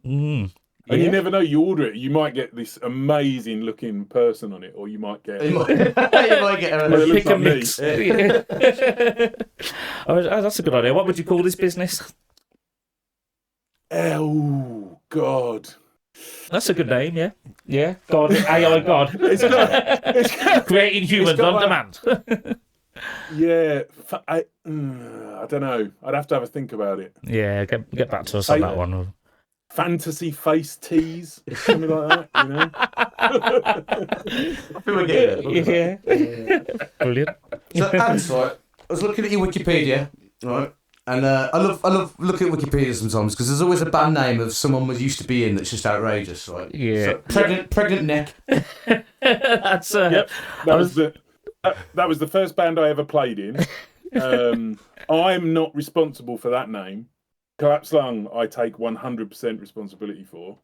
Mm. And Yeah. you never know, you order it, you might get this amazing looking person on it, or you might get You might get Well, it looks Pick a like me. mix. Oh, that's a good idea. What would you call this business? Oh God. That's a good name, yeah. Yeah. God, AI God. It's got Creating humans got on like- demand. Yeah, I don't know. I'd have to have a think about it. Yeah, get back to us on that one. Fantasy face teas, something like that, you know? I feel we're getting it. Yeah. Brilliant. So, Ants, right, I was looking at your Wikipedia, right, and I love looking at Wikipedia sometimes because there's always a band name of someone was used to be in that's just outrageous, right? Yeah. So, pregnant neck. That's Yep, that was the first band I ever played in. I'm not responsible for that name. Collapsed Lung, I take 100% responsibility for,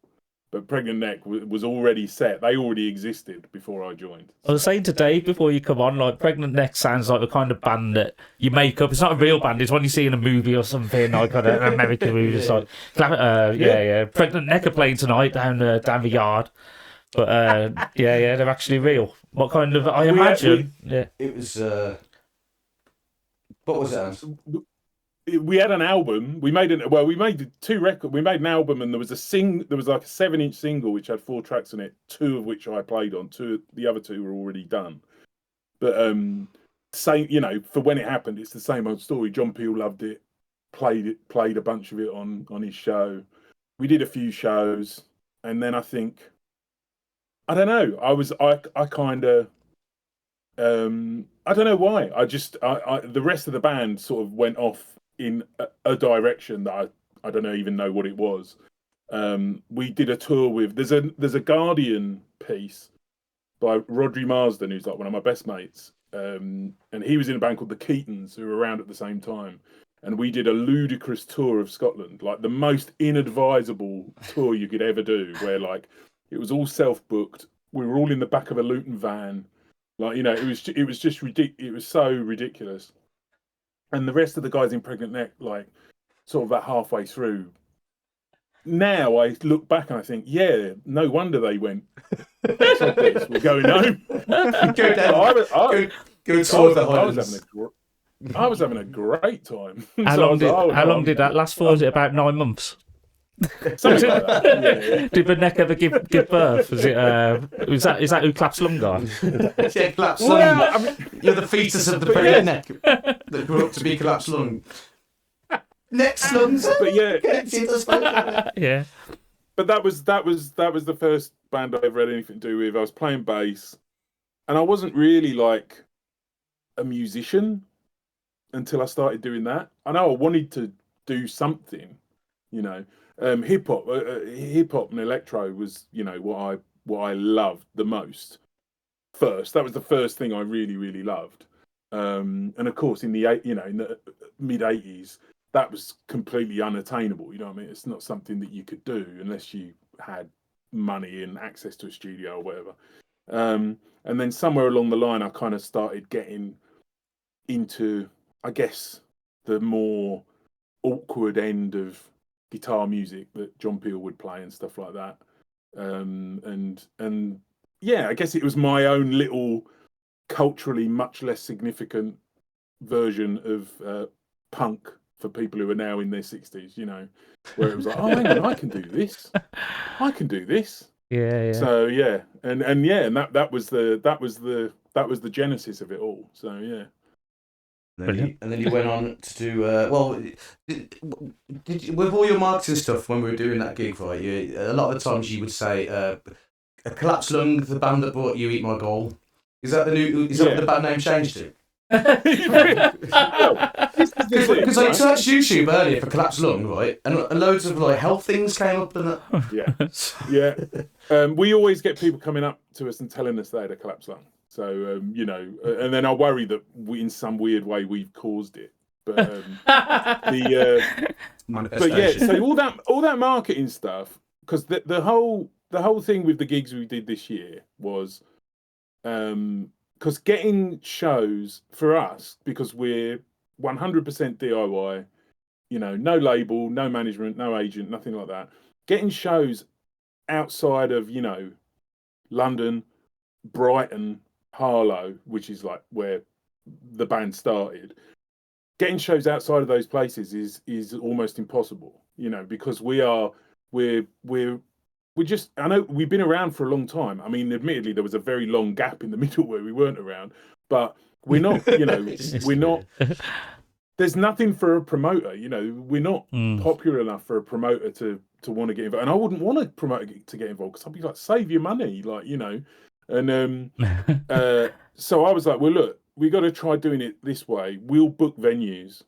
but Pregnant Neck was already set. They already existed before I joined. I was saying to Dave before you come on, like Pregnant Neck sounds like the kind of band that you make up. It's not a real band. It's one you see in a movie or something, like an American movie. It's like, yeah. Pregnant Neck are playing tonight down the yard. But yeah, they're actually real. What kind of? I imagine. Yeah. It was. What was it, Ants? We had an album. We made two records. We made an album, and there was like a 7-inch single which had 4 tracks in it, 2 of which I played on. The other 2 were already done. But same, for when it happened, it's the same old story. John Peel loved it, played a bunch of it on his show. We did a few shows, and then I think, I don't know. I kind of. I don't know why. The rest of the band sort of went off in a direction that I don't even know what it was. We did a tour with there's a Guardian piece by Rodri Marsden, who's like one of my best mates, and he was in a band called the Keatons, who were around at the same time, and we did a ludicrous tour of Scotland, like the most inadvisable tour you could ever do, where like it was all self-booked. We were all in the back of a Luton van. Like, it was just ridiculous. It was so ridiculous. And the rest of the guys in Pregnant Neck, like, sort of about halfway through. Now I look back and I think, yeah, no wonder they went. We're going home. Go down. Go tour the Highlands. I was having a great time. How long did that last for? Was it about 9 months? Something like that. Yeah. Did the neck ever give birth? Was it? Is that who Claps Lung guy? Yeah, Collapsed Lung. Well, I mean, you're the fetus of the pregnant neck that grew up to be Collapsed Lung. Next lungs, but yeah, yeah. But that was the first band I ever had anything to do with. I was playing bass, and I wasn't really like a musician until I started doing that. I know I wanted to do something, hip hop and electro was, what I loved the most. First, that was the first thing I really, really loved. And of course, in the mid '80s, that was completely unattainable. You know what I mean? It's not something that you could do unless you had money and access to a studio or whatever. And then somewhere along the line, I kind of started getting into, I guess, the more awkward end of guitar music that John Peel would play and stuff like that. And yeah, I guess it was my own little culturally much less significant version of punk for people who are now in their 60s, where it was like, oh, hang on, I can do this. Yeah. So yeah, and that was the genesis of it all. So yeah. And then you went on to do with all your marketing stuff when we were doing that gig, right? A lot of the times you would say, "A Collapsed Lung, the band that brought you Eat My Goal." Is that what the band name changed to? Because I searched YouTube earlier for Collapsed Lung, right, and loads of like health things came up and that. Yeah. We always get people coming up to us and telling us they had a collapsed lung. So and then I worry that in some weird way we've caused it. But but yeah, so all that marketing stuff, because the whole thing with the gigs we did this year was because getting shows for us, because we're 100% DIY, no label, no management, no agent, nothing like that. getting shows outside of, you know, London, Brighton, Harlow, which is like where the band started. Getting shows outside of those places is almost impossible, you know, because we're just, I know we've been around for a long time. I mean, admittedly, there was a very long gap in the middle where we weren't around, but we're not, you know, we're not. There's nothing for a promoter, you know. We're not popular enough for a promoter to want to get involved, and I wouldn't want a promoter to get involved because I'd be like, save your money, like, you know. And so I was like, well, look, we got to try doing it this way. We'll book venues.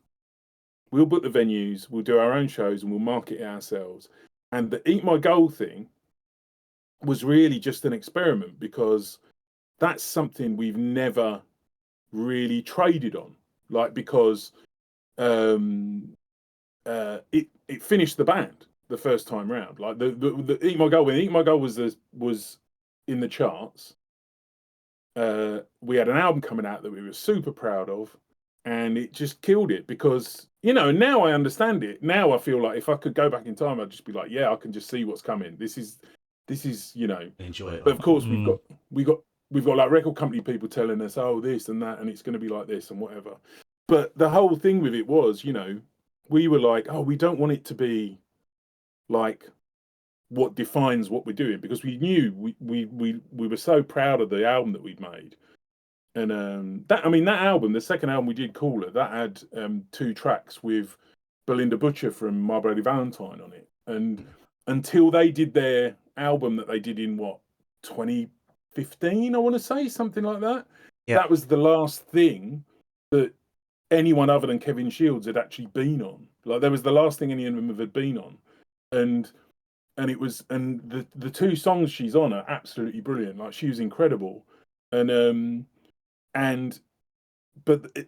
We'll book the venues. We'll do our own shows and we'll market it ourselves. And the Eat My Gold thing was really just an experiment because that's something we've never really traded on. Like, because it finished the band the first time round. Like the Eat My Gold, when Eat My Gold was in the charts, we had an album coming out that we were super proud of, and it just killed it because, you know, now I understand it. Now I feel like if I could go back in time, I'd just be like, yeah, I can just see what's coming. This is, you know, enjoy it. But of course, we've got like record company people telling us, oh, this and that, and it's going to be like this and whatever. But the whole thing with it was, you know, we were like, oh, we don't want it to be like what defines what we're doing, because we knew we were so proud of the album that we'd made. And that album, the second album we did, Cooler, that had 2 tracks with Belinda Butcher from My Bloody Valentine on it. And until they did their album that they did in 2015, I want to say, something like that. Yeah. That was the last thing that anyone other than Kevin Shields had actually been on. Like, that was the last thing any of them had been on. And it was, and the 2 songs she's on are absolutely brilliant. Like, she was incredible. But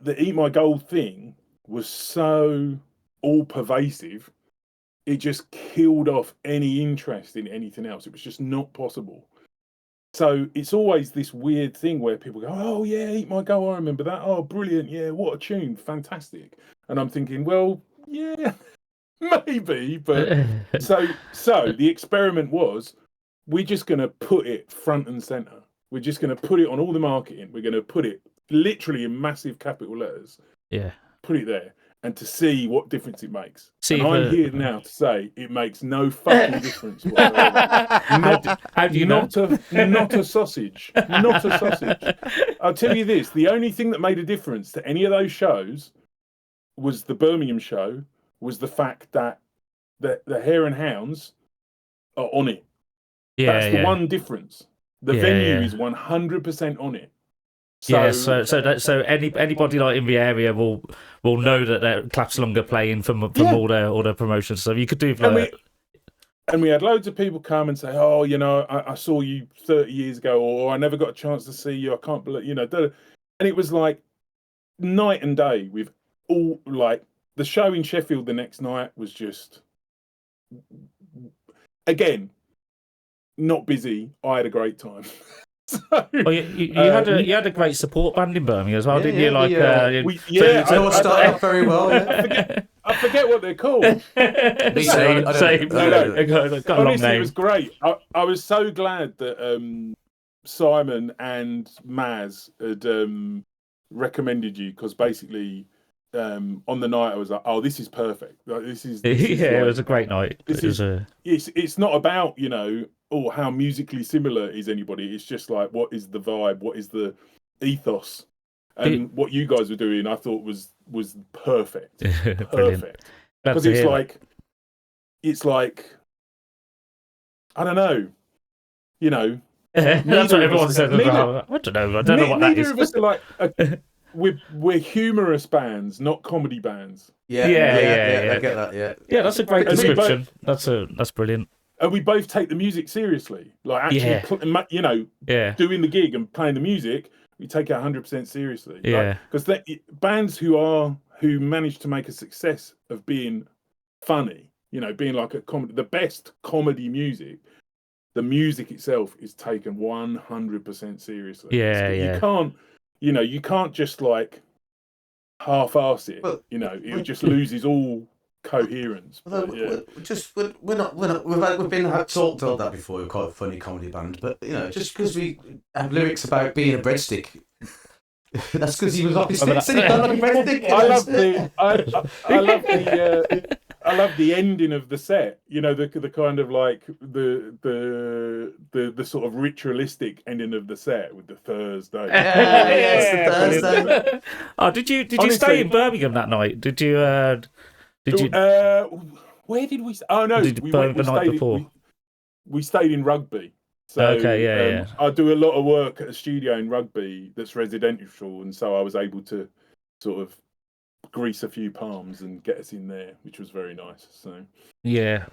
the Eat My Gold thing was so all pervasive, it just killed off any interest in anything else. It was just not possible. So it's always this weird thing where people go, oh yeah, Eat My Gold, I remember that. Oh, brilliant. Yeah, what a tune. Fantastic. And I'm thinking, well, yeah, maybe. But so the experiment was, we're just going to put it front and center. We're just going to put it on all the marketing. We're going to put it literally in massive capital letters. Yeah. Put it there. And to see what difference it makes. I'm here now to say it makes no fucking difference whatsoever. How do you know? Not a sausage. Not a sausage. I'll tell you this, the only thing that made a difference to any of those shows was the Birmingham show, was the fact that the Hare and Hounds are on it. Yeah, that's the one difference. The venue is 100% on it. So anybody like in the area will know that Clapslung are playing from all their promotions. So you could do like, and we had loads of people come and say, oh, you know, I saw you 30 years ago, or I never got a chance to see you. I can't believe, you know, and it was like night and day with all, like, the show in Sheffield the next night was just, again, not busy. I had a great time. So, you had a great support band in Birmingham as well, didn't you? Like, I started off very well. Yeah. I forget what they're called. Same. Got a long name. It was great. I was so glad that Simon and Maz had recommended you, because basically on the night I was like, oh, this is perfect. Like, this is like, it was a great night. It's not about, you know, or how musically similar is anybody. It's just like, what is the vibe? What is the ethos? And what you guys were doing, I thought was perfect. Perfect. Because it's like, I don't know, you know. That's what everyone says. I don't know. I don't know what that is. Neither of us are like, we're humorous bands, not comedy bands. Yeah, I get that. Yeah, that's a great description. That's brilliant. And we both take the music seriously. Like, actually, you know, doing the gig and playing the music, we take it 100% seriously. Yeah. Because bands who manage to make a success of being funny, you know, being like a comedy, the best comedy music, the music itself is taken 100% seriously. Yeah, you can't just like half-arse it. Well, you know, it just loses all coherence. Although But, yeah. we've been talked about that before. We're quite a funny comedy band, but just because we have lyrics about being a breadstick, that's because he was obviously sitting down like a breadstick. I love the ending of the set. The kind of like the sort of ritualistic ending of the set with the Thursday. It's the Thursday. Oh, did you Honestly, stay in Birmingham that night? Did you? Where did we? Oh no, Did you the night before? We stayed in Rugby. So Okay, yeah. I do a lot of work at a studio in Rugby that's residential, and so I was able to sort of grease a few palms and get us in there, which was very nice. So yeah.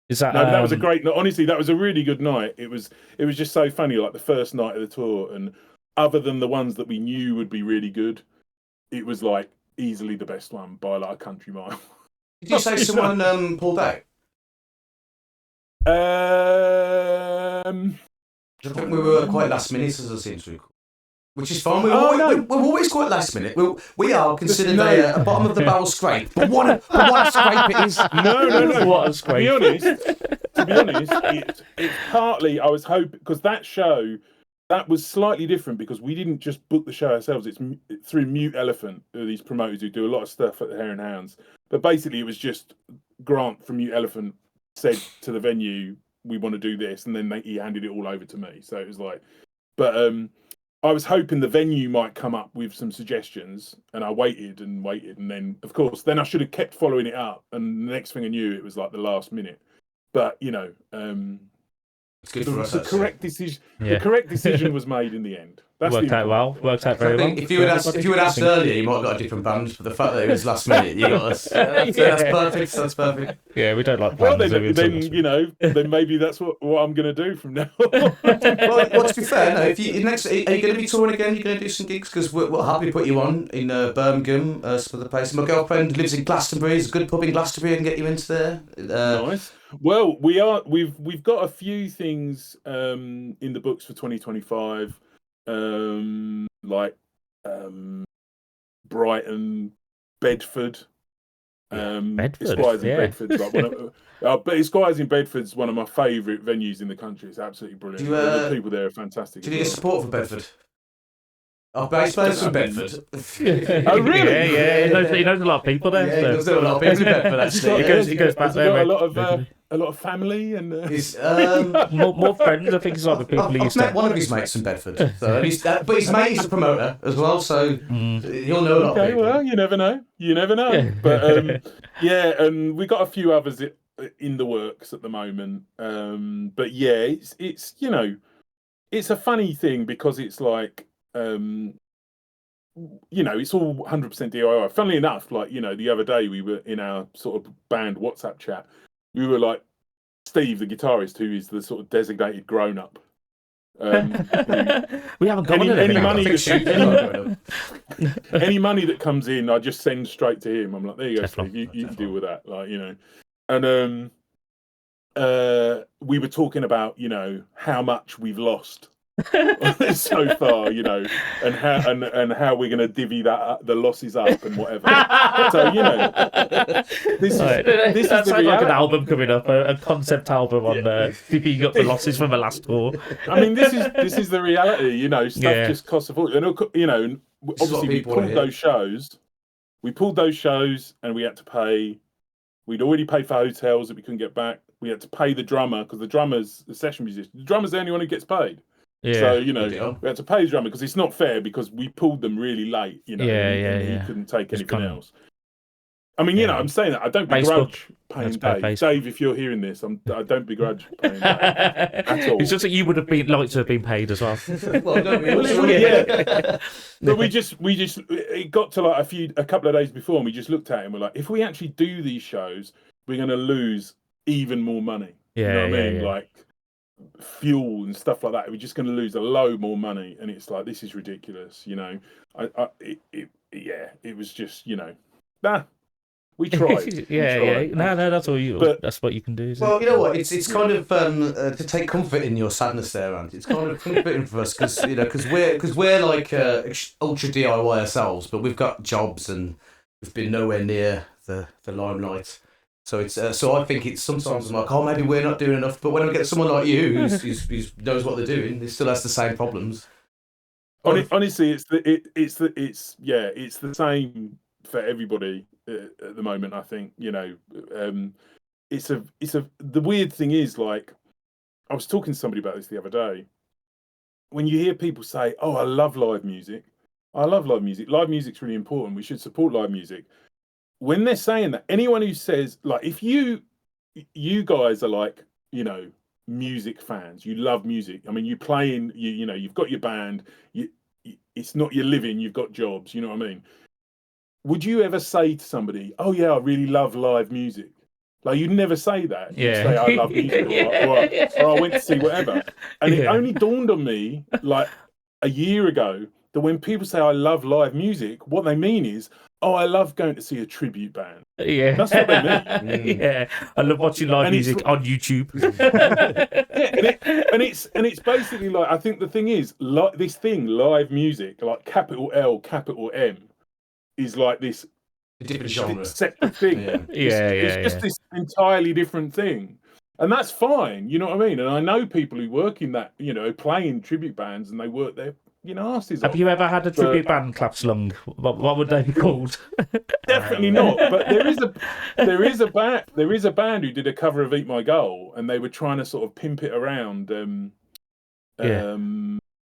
Is that? No, that was a great night. Honestly, that was a really good night. It was just so funny, like the first night of the tour, and other than the ones that we knew would be really good, it was like easily the best one by like a country mile. Did you say someone pulled out? I think we were quite last minute, as I seem to recall. Which is fine. We're always quite last minute. We are considered a bottom of the barrel scrape. But what a scrape it is! No. What a scrape. To be honest, it's partly I was hoping because that show that was slightly different because we didn't just book the show ourselves. It's through Mute Elephant, these promoters who do a lot of stuff at the Hare and Hounds. But basically, it was just Grant from Mute Elephant said to the venue, "We want to do this," and then he handed it all over to me. So it was like, but I was hoping the venue might come up with some suggestions, and I waited, and then of course, then I should have kept following it up, and the next thing I knew, it was like the last minute. But it's good for us. The correct decision. Yeah. The correct decision was made in the end. That's worked out well. Worked out very well. If you had asked earlier, you might have got a different band. But the fact that it was last minute, you got us. That's perfect. That's perfect. Yeah, we don't like bands. Well, then maybe that's what I'm going to do from now on. Well, to be fair, no. Are you going to be touring again? You're going to do some gigs because we'll happily put you on in Birmingham, some other places. My girlfriend lives in Glastonbury. There's a good pub in Glastonbury. I can get you into there. Nice. Well, we've got a few things in the books for 2025. Like Brighton, Bedford. Bedford, Esquires in Bedford's like but Esquires in Bedford's one of my favourite venues in the country. It's absolutely brilliant. The people there are fantastic. Do you need support for Bedford? Our bass player's from Bedford. Oh, really? Yeah. He knows a lot of people there. Yeah, he knows a lot of people in Bedford, actually. He goes back there. A lot of family and more friends. I think it's like the people he used to. I've met one of his mates from Bedford, so but his mate is a promoter as well, so he'll know a lot of people. Well, you never know. But and we got a few others in the works at the moment. But yeah, it's it's a funny thing because it's like it's all 100% DIY. Funnily enough, like the other day we were in our sort of band WhatsApp chat. We were like Steve, the guitarist, who is the sort of designated grown-up. We haven't got any money that comes in, I just send straight to him. I'm like, there you go, Steve. You can deal with that, And we were talking about how much we've lost so far, and how we're going to divvy the losses up and whatever. So this is like an album coming up, a concept album on divvying up the losses from the last tour. I mean, this is the reality. Stuff just costs a fortune. And obviously we pulled those shows. We pulled those shows, and we had to pay. We'd already paid for hotels that we couldn't get back. We had to pay the drummer because the drummer's the session musician. The drummer's the only one who gets paid. Yeah, so we had to pay the drummer because it's not fair because we pulled them really late. And he couldn't take anything else. I mean, I'm saying that I don't begrudge paying Dave. Dave, if you're hearing this, I don't begrudge paying Dave at all. It's just that you would have liked to have been paid as well. Well, don't we? But we just it got to like a couple of days before, and we just looked at it and we're like, if we actually do these shows, we're going to lose even more money. Yeah, you know what I mean? Like fuel and stuff like that. We're just going to lose a load more money, and it's like, this is ridiculous. It was just we tried. No, that's all that's what you can do. Well, you know what? It's kind of to take comfort in your sadness there, Andy. It's kind of comforting for us because we're like ultra DIY ourselves, but we've got jobs and we've been nowhere near the limelight. So it's so I think it's sometimes I'm like, oh, maybe we're not doing enough. But when I get someone like you who's knows what they're doing, they still has the same problems. Honestly, it's the same for everybody at the moment. I think the weird thing is, like, I was talking to somebody about this the other day. When you hear people say, "Oh, I love live music," live music's really important. We should support live music. When they're saying that, anyone who says, like, if you guys are like, music fans, you love music. I mean, you play in, you've got your band. It's not your living. You've got jobs. You know what I mean? Would you ever say to somebody, "Oh yeah, I really love live music"? Like, you'd never say that. You'd say, "I love music," or "I went to see whatever." And it only dawned on me, like, a year ago, that when people say "I love live music," what they mean is, "Oh, I love going to see a tribute band." Yeah, that's what they mean. Yeah, I love watching live music on YouTube. and it's basically like, I think the thing is, like, this thing, live music, like capital L, capital M, is like this different genre, separate thing. It's just this entirely different thing, and that's fine. You know what I mean? And I know people who work in that, play in tribute bands, and they work their asses off. Have you ever had a tribute band claps lung? What would they be called? Definitely not. But there is a band who did a cover of "Eat My Goal," and they were trying to sort of pimp it around.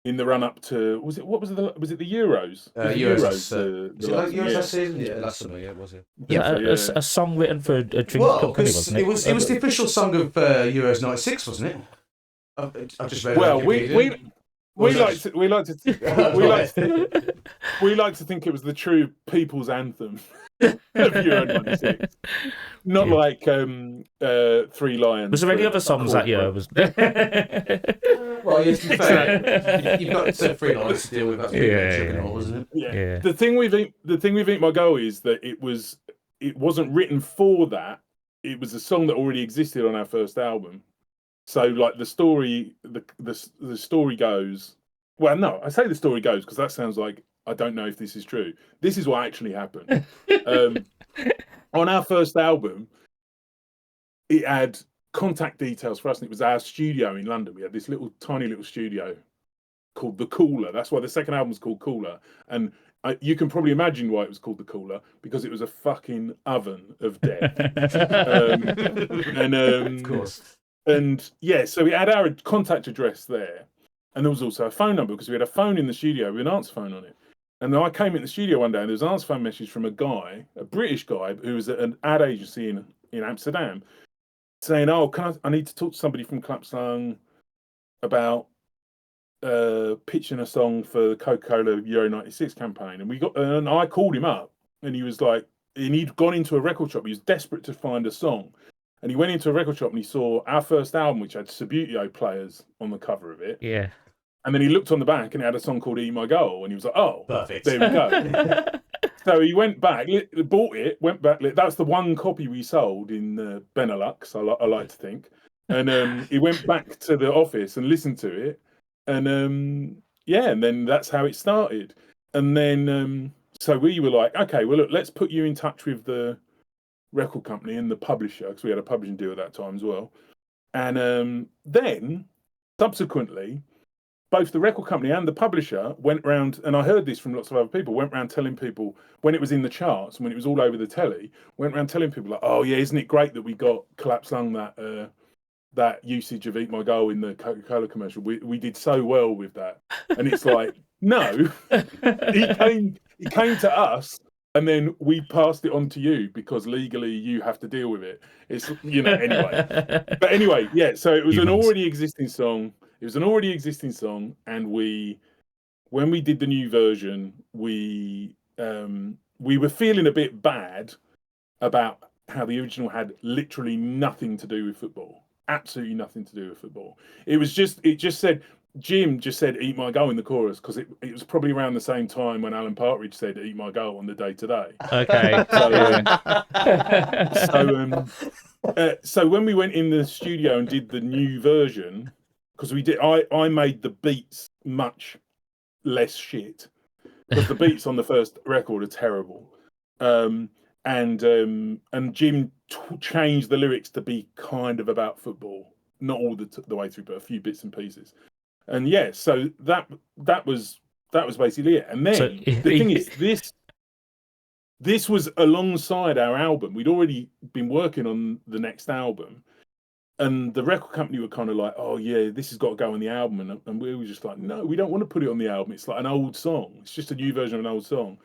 In the run up to, was it the Euros? Euros. Was it like Euros last season? Yeah, last summer. Yeah, was it? A song written for a tribute company, wasn't it? It was the official song of Euros '96, wasn't it? I just read. Well, we like to think it was the true people's anthem of Euro '96, not like Three Lions. Was there any other songs that year? Well, yes, to be fair, you've got Three Lions to deal with. That's wasn't it? Yeah. The thing with "Eat My Goal" is that it wasn't written for that. It was a song that already existed on our first album. So, like, the story goes. Well, no, I say the story goes because that sounds like, I don't know if this is true. This is what actually happened. On our first album, it had contact details for us, and it was our studio in London. We had this tiny little studio called The Cooler. That's why the second album was called Cooler. And you can probably imagine why it was called The Cooler, because it was a fucking oven of death. Of course. And yeah, so we had our contact address there. And there was also a phone number, because we had a phone in the studio with an answer phone on it. And then I came in the studio one day, and there was an answer phone message from a British guy, who was at an ad agency in Amsterdam, saying, "Oh, I need to talk to somebody from Klapsang about pitching a song for the Coca-Cola Euro '96 campaign." And I called him up, and he was like, and he'd gone into a record shop. He was desperate to find a song. And he went into a record shop and he saw our first album, which had Subutio players on the cover of it. Yeah. And then he looked on the back and it had a song called "Eat My Goal," and he was like, "Oh, perfect. There we go." So he went back, bought it, went back. That's the one copy we sold in Benelux, I like to think. And he went back to the office and listened to it. And and then that's how it started. And then so we were like, okay, well, look, let's put you in touch with the record company and the publisher, because we had a publishing deal at that time as well. And then subsequently, both the record company and the publisher went round, and I heard this from lots of other people, went round telling people, when it was in the charts and when it was all over the telly, went round telling people like, "Oh yeah, isn't it great that we got Klapsang that usage of "Eat My Goal" in the Coca-Cola commercial? We did so well with that." And it's like, no, he came to us, and then we passed it on to you because legally you have to deal with it. It's, anyway. But anyway, yeah, so it was an already existing song. And when we did the new version, we were feeling a bit bad about how the original had literally nothing to do with football. Absolutely nothing to do with football. It just said, Jim just said "Eat My Goal" in the chorus, because it was probably around the same time when Alan Partridge said "Eat My Goal" on the Day Today. Okay. So when we went in the studio and did the new version, because I made the beats much less shit, because the beats on the first record are terrible. And and Jim changed the lyrics to be kind of about football, not all the way through, but a few bits and pieces. And yeah, so that was basically it. And then the thing is, this was alongside our album. We'd already been working on the next album, and the record company were kind of like, "Oh yeah, this has got to go on the album," and we were just like, "No, we don't want to put it on the album. It's like an old song. It's just a new version of an old song."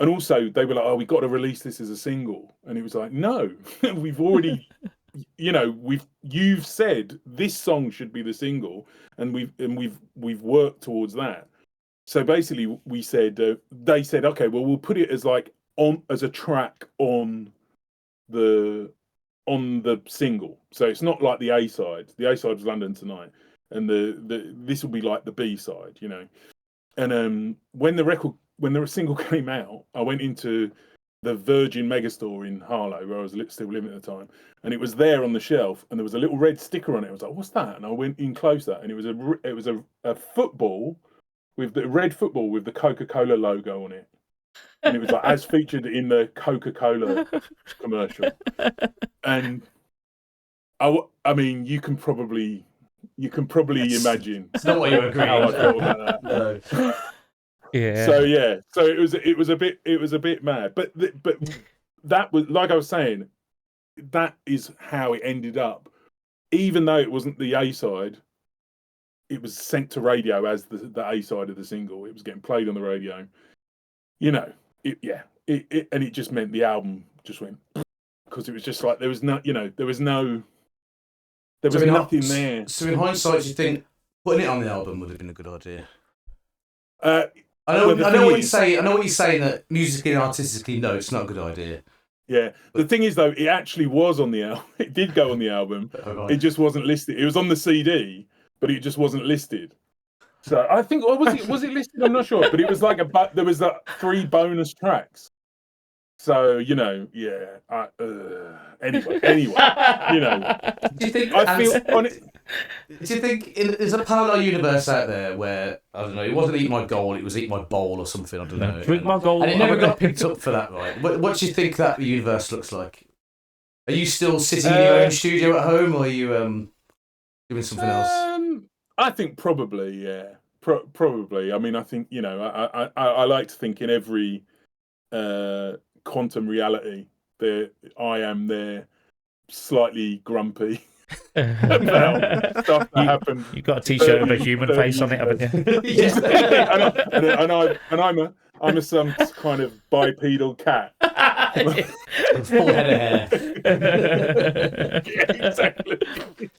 And also, they were like, "Oh, we got to release this as a single," and it was like, "No, we've already." You've said this song should be the single, and we've worked towards that. So basically, we said they said, okay, well, we'll put it as like as a track on the single. So it's not like the A side. The A side was London Tonight, and this will be like the B side, And when the single came out, I went into the Virgin Megastore in Harlow, where I was still living at the time, and it was there on the shelf, and there was a little red sticker on it. I was like, "What's that?" And I went in closer, and it was a football with the red football with the Coca-Cola logo on it, and it was like as featured in the Coca-Cola commercial. And I mean, you can probably imagine. It's not what you agree how I with. felt about that. No. Yeah. So it was a bit mad, but that was, like I was saying, that is how it ended up. Even though it wasn't the A side, it was sent to radio as the A side of the single. It was getting played on the radio. And it just meant the album just went, because it was just like there was nothing there. So in hindsight, do you think putting it on the album would have been a good idea? I know what you're saying, that musically and artistically, no, it's not a good idea. Yeah. The thing is, though, it actually was on the album. It did go on the album. Oh, right. It just wasn't listed. It was on the CD, but it just wasn't listed. So I think, or was it listed? I'm not sure. But it was like there was 3 bonus tracks. So, anyway, Do you think? I feel on it. Do you think there's a parallel universe out there where, I don't know, it wasn't Eat My Goal, it was Eat My Bowl or something, I don't know. Drink My Goal. And it never got picked up for that, right? What do you think that universe looks like? Are you still sitting in your own studio at home, or are you doing something else? I think probably, yeah. Probably. I mean, I think, I like to think in every quantum reality that I am there slightly grumpy about stuff that happened. You've got a t-shirt with a human face on it, haven't you? Yeah. I'm some kind of bipedal cat. Full head of hair. Yeah, exactly.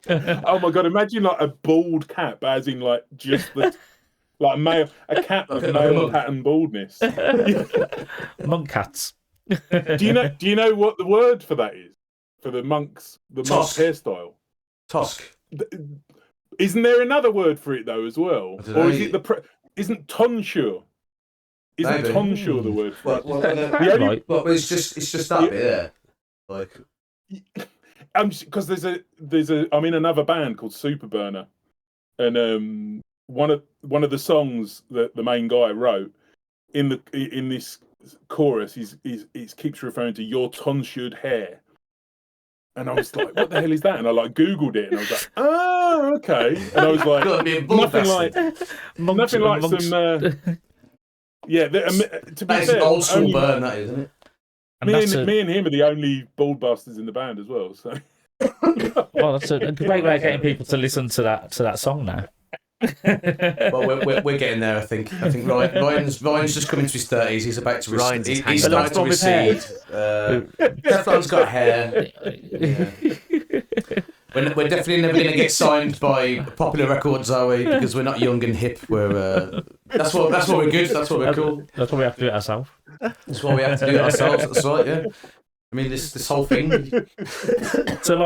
Oh my god! Imagine like a bald cat, but as in like just a cat with male pattern baldness. Monk cats. Do you know what the word for that is? For the monk's hairstyle? Tusk. Isn't there another word for it though as well? Or is it isn't tonsure? Isn't tonsure the word for it? But it's just that bit there. Like, because I'm in another band called Super Burner, and one of the songs that the main guy wrote in this chorus is keeps referring to your tonsured hair. And I was like, what the hell is that? And I Googled it, and I was like, oh, okay. And I was like, nothing like some. Yeah, to be fair, old school burn, that is, isn't it? Me and him are the only bald bastards in the band as well. So, well, that's a great way of getting people to listen to that song now. Well, we're getting there. I think Ryan's just coming to his 30s. He's about to recede. He's about to recede. Teflon's got hair. Yeah. We're definitely never going to get signed by Popular Records, are we? Because we're not young and hip. That's what we're good. That's what we're cool. That's why we have to do it ourselves. That's why we have to do it ourselves. That's right. Yeah. I mean, this whole thing. So,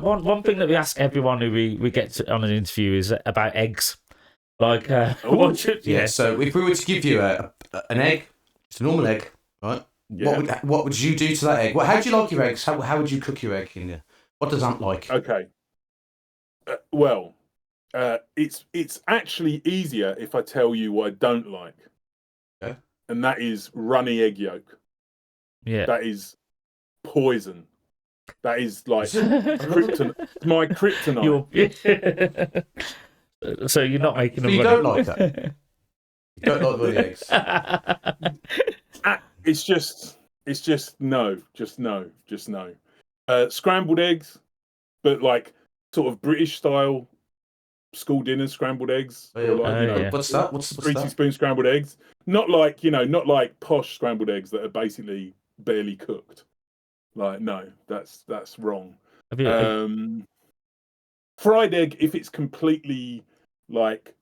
one thing that we ask everyone who we get on an interview is about eggs. What should? Yeah. So, if we were to give you an egg, just a normal egg, right? Yeah. What would you do to that egg? How do you like your eggs? How would you cook your egg? What does Ant like? Okay. It's actually easier if I tell you what I don't like. Okay. And that is runny egg yolk. Yeah. That is poison. That is like my kryptonite. So you're not making them. You don't like that. You don't like bloody eggs. It's just no. Scrambled eggs, but like sort of British style school dinner scrambled eggs. What's that? What's greasy spoon scrambled eggs? Not like not like posh scrambled eggs that are basically barely cooked. Like no, that's wrong. Fried egg if it's completely like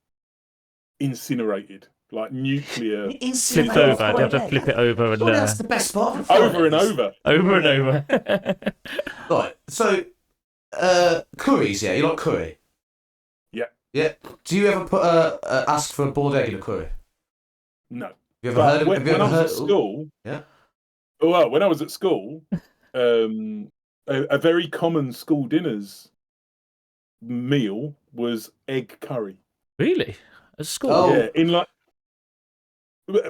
incinerated, like nuclear. Flipped over. You have to flip it over and. That's the best part. Over and over. Over and over. Right. So, curries. Yeah, you like curry. Yeah. Yeah. Do you ever ask for a boiled egg in a curry? No. Have you ever heard of? When I was at school. Yeah. Well, when I was at school, a very common school dinners meal was egg curry. Really? At school? Oh. Yeah,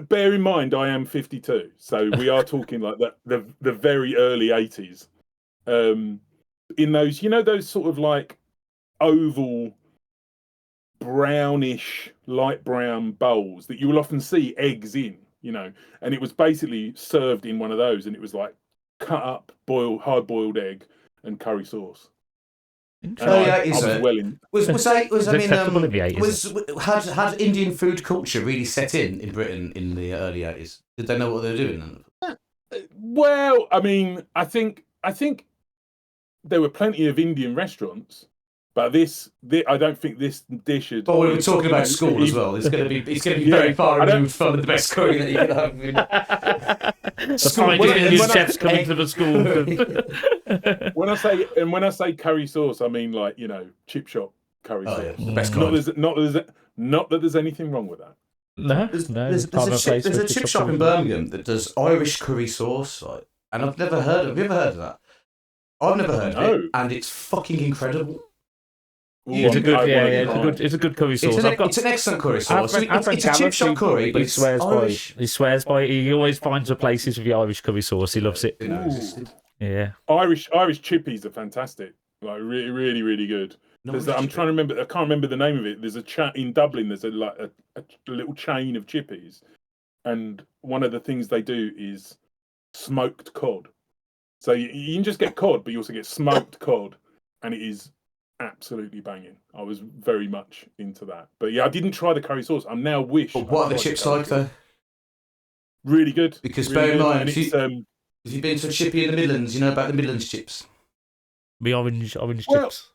bear in mind, I am 52, so we are talking like the very early 80s. In those, those sort of like oval, brownish, light brown bowls that you will often see eggs in, and it was basically served in one of those, and it was like cut up, hard boiled egg and curry sauce. Had Indian food culture really set in Britain in the early 80s? Did they know what they were doing? Well, I mean, I think there were plenty of Indian restaurants, but I don't think this dish is. But we were talking about school as well. It's going to be very far removed from the best curry that you can have. The chefs coming to the school. When I say curry sauce, I mean like chip shop curry sauce. Yeah. The best kind. Not that there's anything wrong with that. No. There's a chip shop in Birmingham that does Irish curry sauce, right? And I've never heard of. Have you ever heard of that? I've never heard of it, and it's fucking incredible. It's a good curry sauce. It's an excellent curry sauce. It's a chip shop curry, but it's Irish. He swears by it. He always finds the places with the Irish curry sauce. He loves it. Yeah. Irish chippies are fantastic. Like really, really, really good. I'm trying to remember. I can't remember the name of it. There's in Dublin. There's a little chain of chippies, and one of the things they do is smoked cod. So you can just get cod, but you also get smoked cod, and it is absolutely banging. I was very much into that. But yeah, I didn't try the curry sauce. I'm now wish. But what are the chips like though? Really good. Because really bear in mind, if you've been to a chippy in the Midlands, you know about the Midlands chips. The orange chips.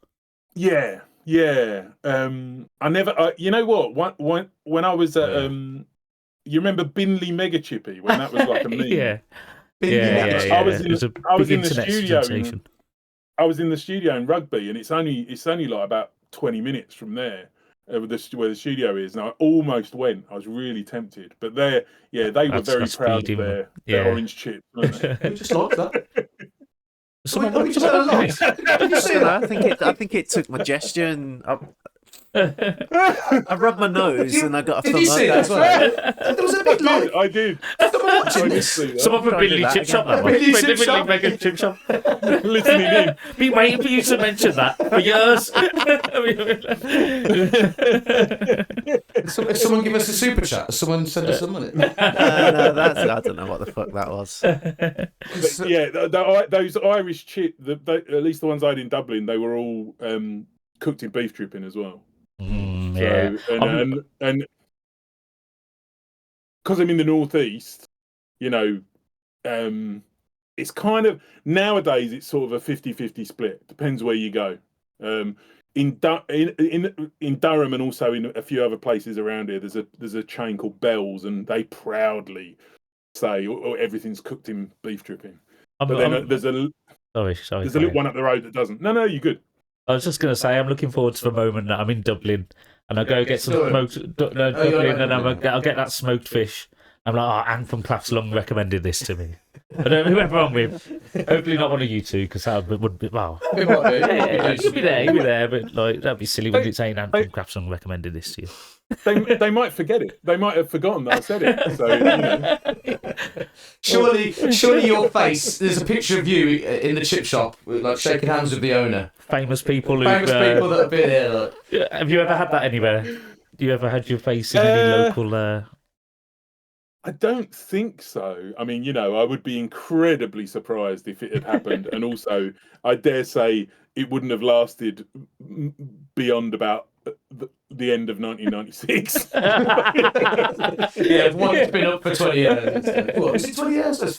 Yeah. I never. You know what? When I was at you remember Binley Mega Chippy when that was like a meme. Yeah. I was in the studio. Sensation. I was in the studio in Rugby, and it's only like about 20 minutes from there, where the studio is. And I almost went. I was really tempted, but they were very proud of their orange chip. Who just liked that? Someone just had a lot. Did you see that? I think it took my gesture and I rubbed my nose and I got a Did you see that as well? There was a big light. I did. Someone from Billy Chip Shop. Billy Mega Chip Shop. Listening in. Been waiting for you to mention that for years. If someone give us a super chat, someone send us some money. No, I don't know what the fuck that was. Those Irish chips, at least the ones I had in Dublin, they were all cooked in beef dripping as well. And because I'm in the northeast, it's kind of nowadays it's sort of a 50-50 split. Depends where you go. In Durham and also in a few other places around here, there's a chain called Bell's, and they proudly say everything's cooked in beef dripping. There's a little one up the road that doesn't. No, you're good. I was just going to say, I'm looking forward to the moment that I'm in Dublin and I go get some smoked Dublin, and I'll get that smoked fish. I'm like, Anne from Claff's Long recommended this to me. I don't know whoever I'm with. Hopefully not one of you two, because that would be well. It might be. Yeah, you'll be there, but like that'd be silly when it's saying Anthem Craftsman recommended this to you. They might forget it. They might have forgotten that I said it. So Surely your face. There's a picture of you in the chip shop, like shaking hands with the owner. Famous people Famous people that have been here. Like. Have you ever had that anywhere? You ever had your face in any local? I don't think so. I mean, I would be incredibly surprised if it had happened, and also, I dare say it wouldn't have lasted beyond about the end of 1996. Yeah, one's been up for 20 years. What, is it 20 years? That's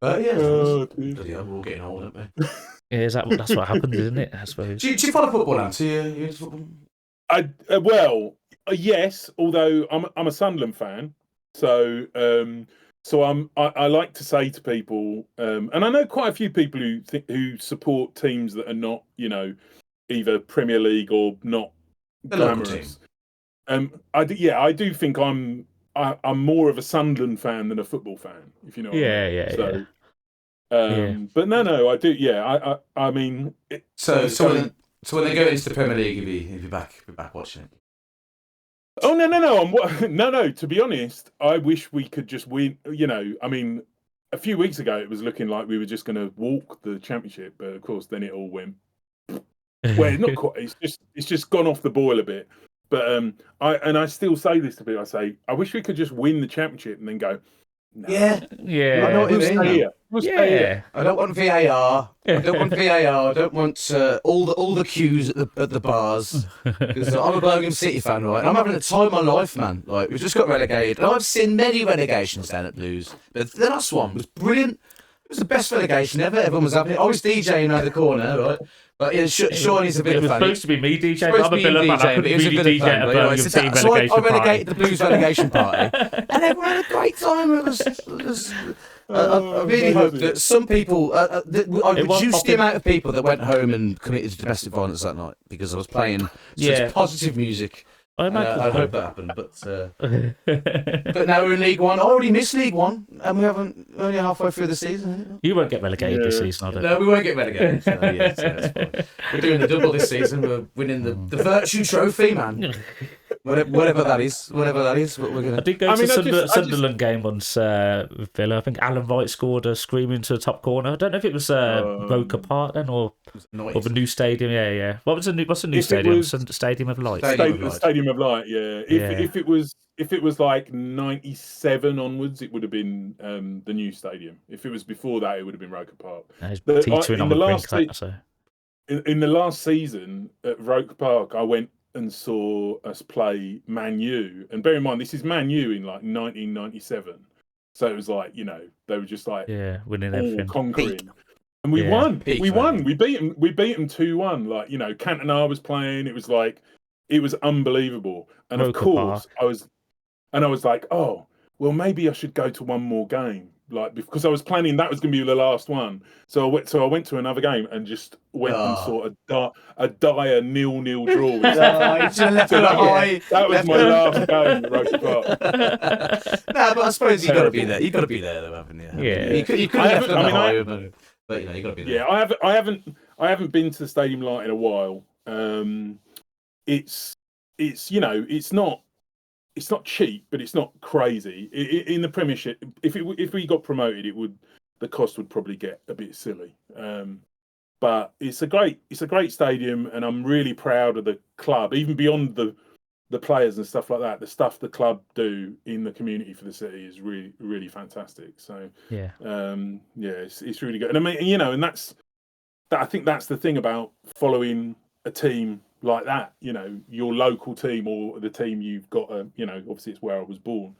30 years. Oh, Bloody hell, we're all getting old, aren't we? Yeah, that's what happens, isn't it? I suppose. Do you follow football, Nancy? You into football? Yes. Although I'm a Sunderland fan, so I like to say to people, and I know quite a few people who support teams that are not, either Premier League or not glamorous. I do think I'm more of a Sunderland fan than a football fan, if you know what I mean. So, but no, I do. Yeah, I mean. So when they go into the Premier League, you'll be back watching it. Oh no! No. To be honest, I wish we could just win. I mean, a few weeks ago it was looking like we were just going to walk the championship, but of course then it all went. Well, not quite. It's just gone off the boil a bit. But I still say this to people. I say I wish we could just win the championship and then go. No. Yeah. I know what you mean. I don't want VAR. I don't want all the queues at the bars, because I'm a Birmingham City fan, right? And I'm having the time of my life, man. Like, we've just got relegated. And I've seen many relegations down at Blues, but the last one was brilliant. It was the best relegation ever. Everyone was having it. I was DJing around the corner, right? But yeah, Shaun is a bit of a fan. It was supposed to be me DJing. I'm a Villa fan. I couldn't really DJ at a Birmingham team relegation party. So I relegated the Blues relegation party, and everyone had a great time. I really hope that some people. I reduced the amount of people that went home and committed domestic violence that night because I was playing such positive music. I hope that happened, but now we're in League One. I already missed League One, and we haven't only halfway through the season. You won't get relegated this season, I don't. No, we won't get relegated. So that's fine. We're doing the double this season. We're winning the Virtue Trophy, man. Whatever that is, what we're gonna. I did go to Sunderland game once with Villa. I think Alan Wright scored a screaming to the top corner. I don't know if it was Roker Park then or the new stadium. Yeah. What's the new stadium? Stadium of Light. Stadium of Light. Yeah. If it was like 97 onwards, it would have been the new stadium. If it was before that, it would have been Roker Park. In the last season at Roker Park, I went and saw us play Man U, and bear in mind this is Man U in like 1997, so it was like they were just like winning all everything, conquering, and we won. We beat them 2-1. Like Cantona was playing. It was unbelievable, and Roker of course Park. I was like, oh well, maybe I should go to one more game. Like, because I was planning that was going to be the last one, so I went to another game and just went and saw a dire 0-0 draw. That was my last game at Roker Park. No, but I suppose you got to be there. You got to be there, though, haven't you? Yeah. You could have left on the high, but you got to be there. Yeah, I haven't been to the Stadium Light in a while. It's not cheap, but it's not crazy. In the Premiership, if we got promoted, the cost would probably get a bit silly. But it's a great stadium, and I'm really proud of the club, even beyond the players and stuff like that. The stuff the club do in the community for the city is really, really fantastic. So it's really good. And I mean, and I think that's the thing about following a team like that, your local team or the team you've got. Obviously it's where I was born,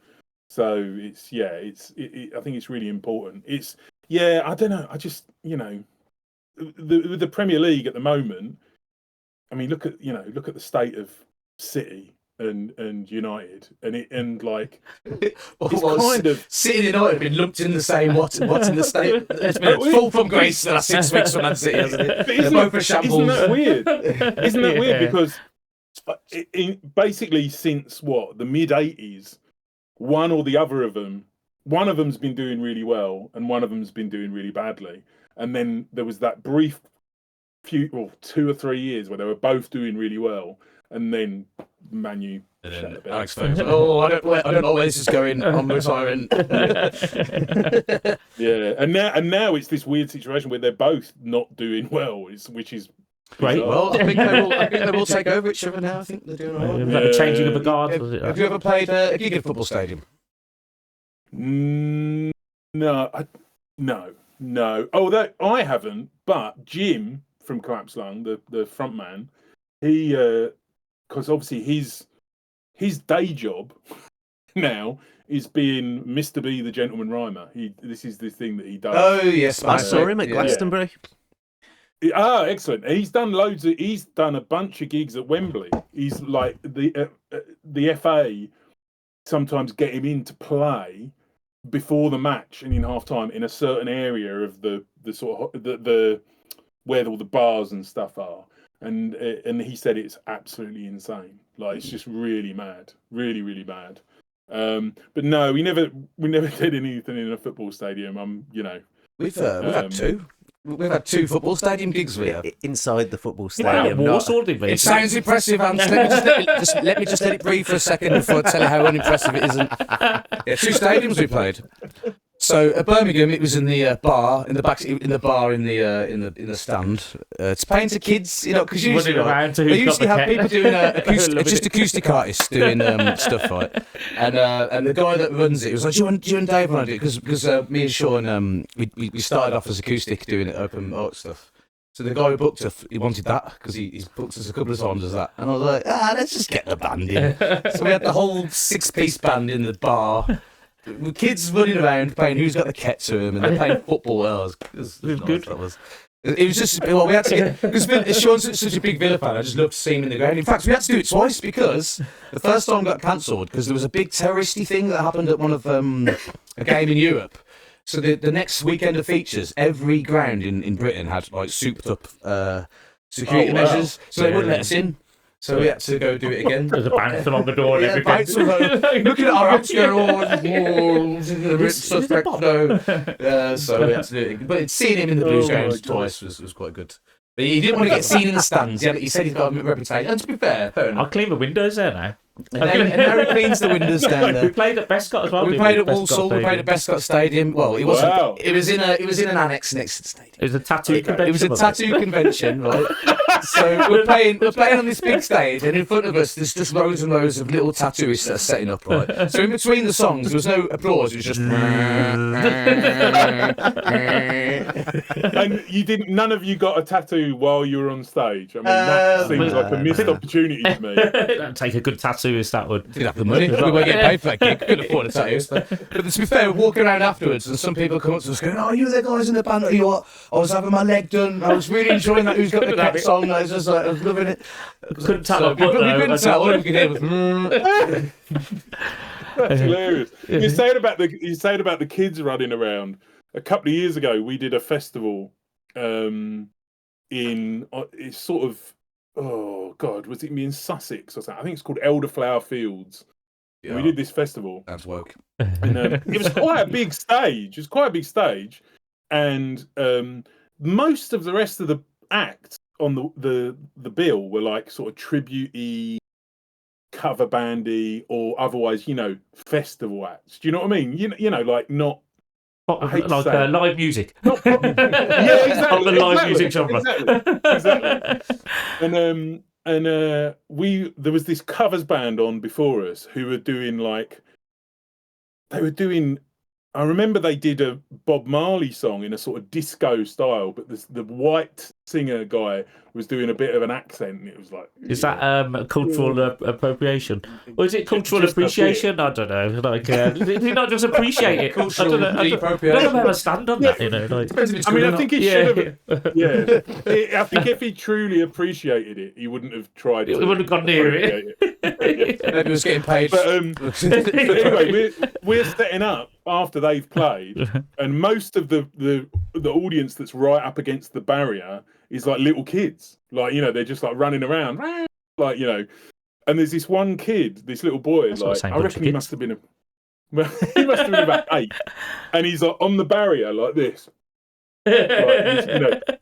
so I think it's really important. I don't know. I just the Premier League at the moment. I mean, look at the state of City and United, and like it's kind of City and United have been lumped in the same. What's in the state? It's been a fall from grace the last 6 weeks for Man City, hasn't it? They're both a shambles. Isn't that weird? Isn't that weird? Because basically since the mid-80s, one or the other of them one of them's been doing really well, and one of them's been doing really badly. And then there was that brief 2 or 3 years where they were both doing really well, and then Manu. Alex Ferguson. Oh, I don't know where this is going. I'm retiring. Yeah, and now it's this weird situation where they're both not doing well, which is Great. bizarre. Well, I think they will take over each other now. I think they're doing all right. Like the changing of the guard. Was it? Have you ever played a gig at a football stadium? No. Oh, that I haven't. But Jim from Collapsed Lung, the front man, he because obviously his day job now is being Mr. B, the gentleman rhymer. This is the thing that he does. Oh yes, I saw him at Glastonbury. Excellent. He's done a bunch of gigs at Wembley. He's like the FA sometimes get him in to play before the match and in half time in a certain area of the sort of the where all the bars and stuff are. And he said it's absolutely insane. Like it's just really mad, really, really mad. But no, we never did anything in a football stadium. We've had two. We've had 2 football stadium gigs. We have Inside the football stadium. It sounds impressive, Ant. Let me just let it breathe for a second before I tell you how unimpressive it isn't. Yeah, 2 stadiums we played. So at Birmingham, it was in the bar in the back, in the bar in the stand. It's playing to kids, because usually they usually have people doing just acoustic artists doing stuff, right? And the guy that runs it was like, "Do you and Dave want to do it?" Because me and Shaun, we started off as acoustic doing it open art stuff. So the guy who booked us, he wanted that because he's booked us a couple of times as that. And I was like, let's just get the band in. So we had the whole 6-piece band in the bar. With kids running around playing Who's Got the Ket to him, and they're playing football. It was good. It was just, we had to get, because Shaun's such a big Villa fan, I just loved seeing him in the ground. In fact, we had to do it twice because the first time got cancelled because there was a big terroristy thing that happened at one of a game in Europe. So the next weekend of features, every ground in Britain had like souped up security measures, so they wouldn't let us in. So we had to go do it again. There's a bouncer on the door and everything. Looking at our apps going, suspect, no. So we had to do it. But seeing him in the Blues grounds twice was quite good. But he didn't want to get seen in the stands. He said he's got a reputation. And to be fair enough. I'll clean the windows there now. And now he cleans the windows down there. We played at Bescott as well. We played at Walsall. We played at Bescott Stadium. Well, it wasn't. Wow. It was in an annex next to the stadium. It was a tattoo convention. It was a tattoo convention, right? So we're playing on this big stage, and in front of us, there's just rows and rows of little tattooists that are setting up, right? So in between the songs, there was no applause. It was just. And you didn't. None of you got a tattoo while you were on stage. I mean, that seems like a missed opportunity to me. That'd take a good tattooist. That would. Didn't have the money. We weren't getting paid for that gig. Couldn't afford a tattooist. But to be fair, we're walking around afterwards, and some people come up to us going, "Oh, you the guys in the band? You what? I was having my leg done. I was really enjoying that Who's Got the Ket song. I was just like, I was loving it." Couldn't tell. We couldn't tell. All we could hear was. That's hilarious. You saying about the kids running around. A couple of years ago, we did a festival in it's sort of, oh God, was it in Sussex or something? I think it's called Elderflower Fields. Yeah. We did this festival. That's woke. And, it was quite a big stage. And most of the rest of the acts on the bill were like sort of tribute-y, cover bandy, or otherwise, festival acts. Do you know what I mean? You know, like not. Like live music. Yeah, exactly. The live music genre. Exactly. And there was this covers band on before us who were doing I remember they did a Bob Marley song in a sort of disco style, but the white singer guy was doing a bit of an accent, and it was like... Is that cultural appropriation? Or is it cultural appreciation? I don't know. Did he not just appreciate it? Cultural appropriation. I don't know where I stand on that, I think he should have... Yeah. I think if he truly appreciated it, he wouldn't have tried it. He wouldn't have gone near it. Maybe he was getting paid. But anyway, we're setting up after they've played, and most of the audience that's right up against the barrier is like little kids, like they're just like running around, like and there's this one kid, this little boy, That's like I reckon he must have been he must have been about 8, and he's like on the barrier like this,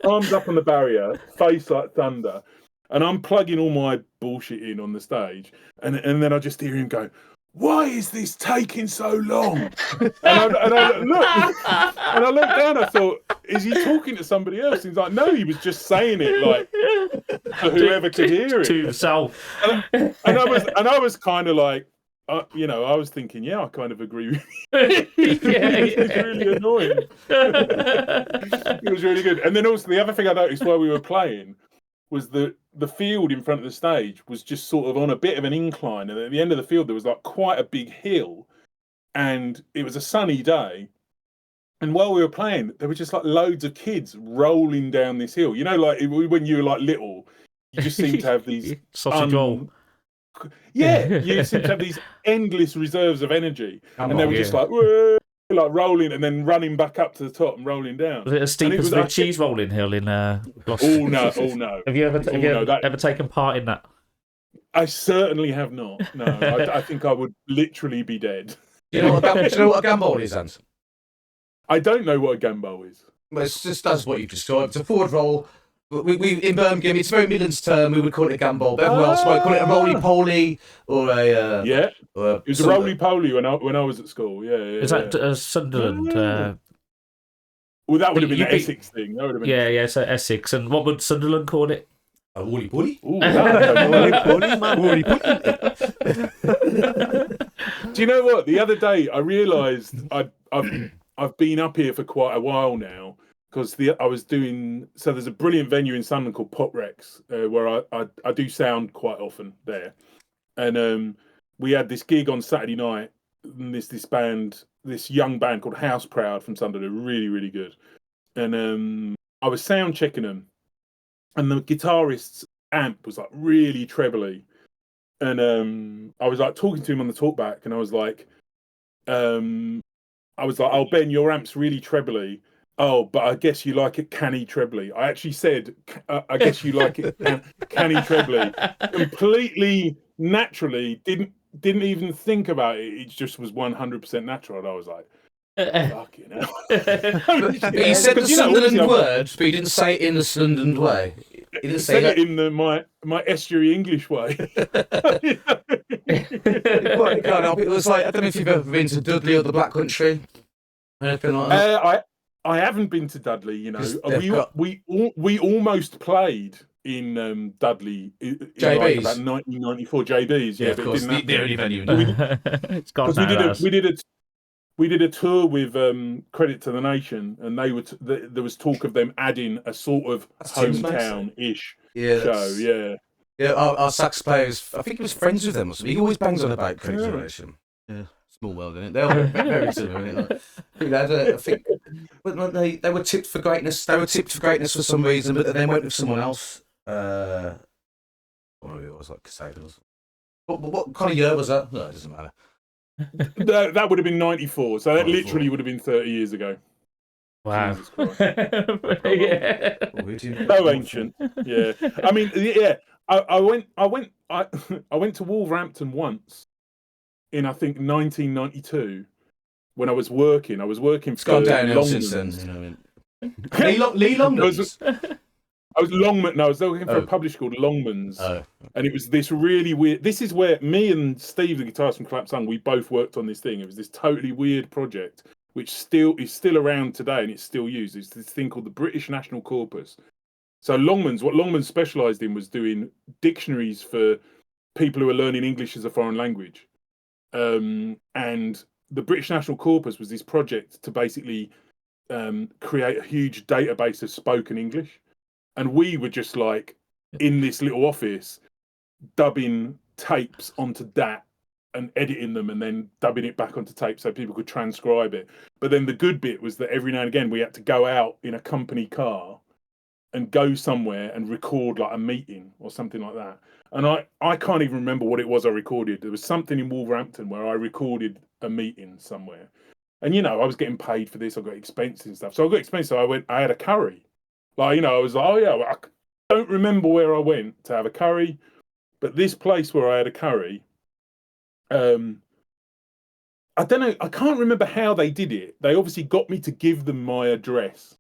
arms up on the barrier, face like thunder, and I'm plugging all my bullshit in on the stage, and then I just hear him go, "Why is this taking so long?" and I looked down. I thought, is he talking to somebody else? He's like, no, he was just saying it like for whoever could hear it to himself. And I was kind of like, I was thinking, yeah, I kind of agree with you. It's really annoying. It was really good. And then also the other thing I noticed while we were playing was the field in front of the stage was just sort of on a bit of an incline, and at the end of the field there was like quite a big hill, and it was a sunny day. And while we were playing, there were just like loads of kids rolling down this hill. Like when you were like little, you just seem to have these sausage roll. Yeah, you seem to have these endless reserves of energy, and they were just like, whoa, like rolling and then running back up to the top and rolling down. Was it as steep as the cheese rolling hill in Gloucester? Oh no! Have you ever taken part in that? I certainly have not. No, I think I would literally be dead. Do you know what a gambol is, Hans? I don't know what a gambol is. Well, it's just that's what you've described. It's a forward roll. We in Birmingham, it's a very Midlands term. We would call it a gambol. But everyone else might call it a roly-poly or a... yeah, it was a roly-poly when I was at school. Yeah. Is that Sunderland? Well, that would have been the Essex thing. That would have been... Yeah, so Essex. And what would Sunderland call it? A woolly-poly? Ooh, Woolly-poly. Do you know what? The other day I realised I've been up here for quite a while now, because I was doing, so there's a brilliant venue in Sunderland called Pop Rex, where I do sound quite often there, and we had this gig on Saturday night, and this young band called House Proud from Sunderland, are really, really good, and I was sound checking them, and the guitarist's amp was like really trebly, and I was like talking to him on the talkback, and I was like, oh Ben, your amp's really trebly. Oh, but I guess you like it canny trebly. I actually said, I guess you like it canny trebly. Completely naturally, didn't even think about it. It just was 100% natural. And I was like, fucking hell. But he said the Sunderland word, but he didn't say it in the Sunderland way. He didn't say it in my estuary English way. It was like, I don't know if you've ever been to Dudley or the Black Country. Anything like that. I haven't been to Dudley, we almost played in Dudley in JB's. like about 1994 JB's, yeah, of course, the only venue. It's gone now. We did a tour with Credit to the Nation, and they were there was talk of them adding a sort of hometown-ish show. Yeah, our sax players, I think he was friends with them or something. He always bangs on about Credit to the Nation. Yeah. Small world, isn't it? They're very similar, isn't it? I think they were tipped for greatness. They were tipped for greatness for some reason, but then they went with someone else. Or maybe it was like Casados. What kind of year was that? No, it doesn't matter. That would have been 94, so that literally would have been 30 years ago. Wow. Yeah. So ancient. Yeah. I mean, yeah. I went to Wolverhampton once in, I think, 1992 when I was working. I was working for Longmans. Lee Longmans. I was Longman. No, I was working for a publisher called Longmans, and it was this really weird. This is where me and Steve, the guitarist from Collapse Lung, we both worked on this thing. It was this totally weird project, which is still around today and it's still used. It's this thing called the British National Corpus. So Longmans, what Longmans specialised in was doing dictionaries for people who are learning English as a foreign language, and the British National Corpus was this project to basically create a huge database of spoken English. And we were just like in this little office dubbing tapes onto that and editing them and then dubbing it back onto tape so people could transcribe it. But then the good bit was that every now and again we had to go out in a company car and go somewhere and record like a meeting or something like that. And I can't even remember what it was I recorded. There was something in Wolverhampton where I recorded a meeting somewhere. And, I was getting paid for this. I got expenses and stuff. So I got expenses. So I had a curry. Like, I was like, oh, yeah, I don't remember where I went to have a curry, but this place where I had a curry, I don't know. I can't remember how they did it. They obviously got me to give them my address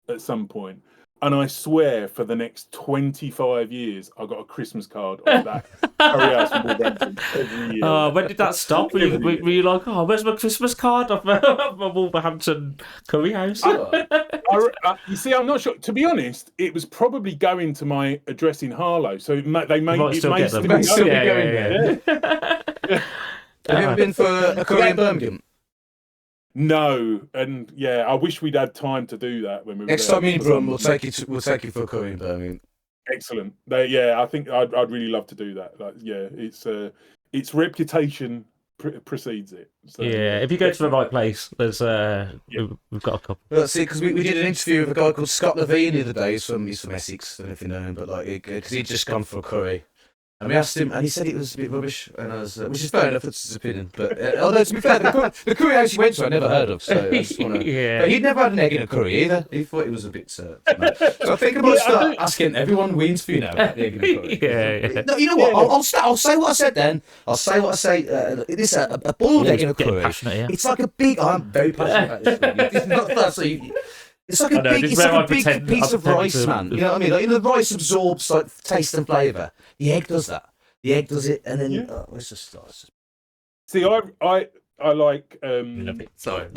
at some point, and I swear for the next 25 years, I got a Christmas card of that curry house in Wolverhampton every year. When did that stop? Were you like, oh, where's my Christmas card of my Wolverhampton curry house? You see, I'm not sure. To be honest, it was probably going to my address in Harlow, so they may still be going going there. there. Have you ever been for a curry in Birmingham? No, and I wish we'd had time to do that when we were Next there. time you're in Brum, we'll take you for a curry in Birmingham. Excellent. I think I'd really love to do that. Like, its reputation precedes it. So, if you go to the right place, there's we've got a couple. Well, see, because we did an interview with a guy called Scott Levine the other day. He's from Essex. I don't know if you know him, but because he'd just gone for a curry. And we asked him, and he said it was a bit rubbish, and I was, which is fair enough, that's his opinion. But although to be fair, the curry house he went to, I never heard of. So I just want to. But he'd never had an egg in a curry either. He thought it was a bit. So I think I might start asking everyone we interview now about the egg in a curry. No, you know what? I'll say what I said then. I'll say what I say. This a boiled egg in a curry. It's like a big. I'm very passionate about this thing. This is not that. It's like a big piece of rice, man. You know what I mean? Like, the rice absorbs like taste and flavour. The egg does that. The egg does it, and then it's just. See, I like. Sorry.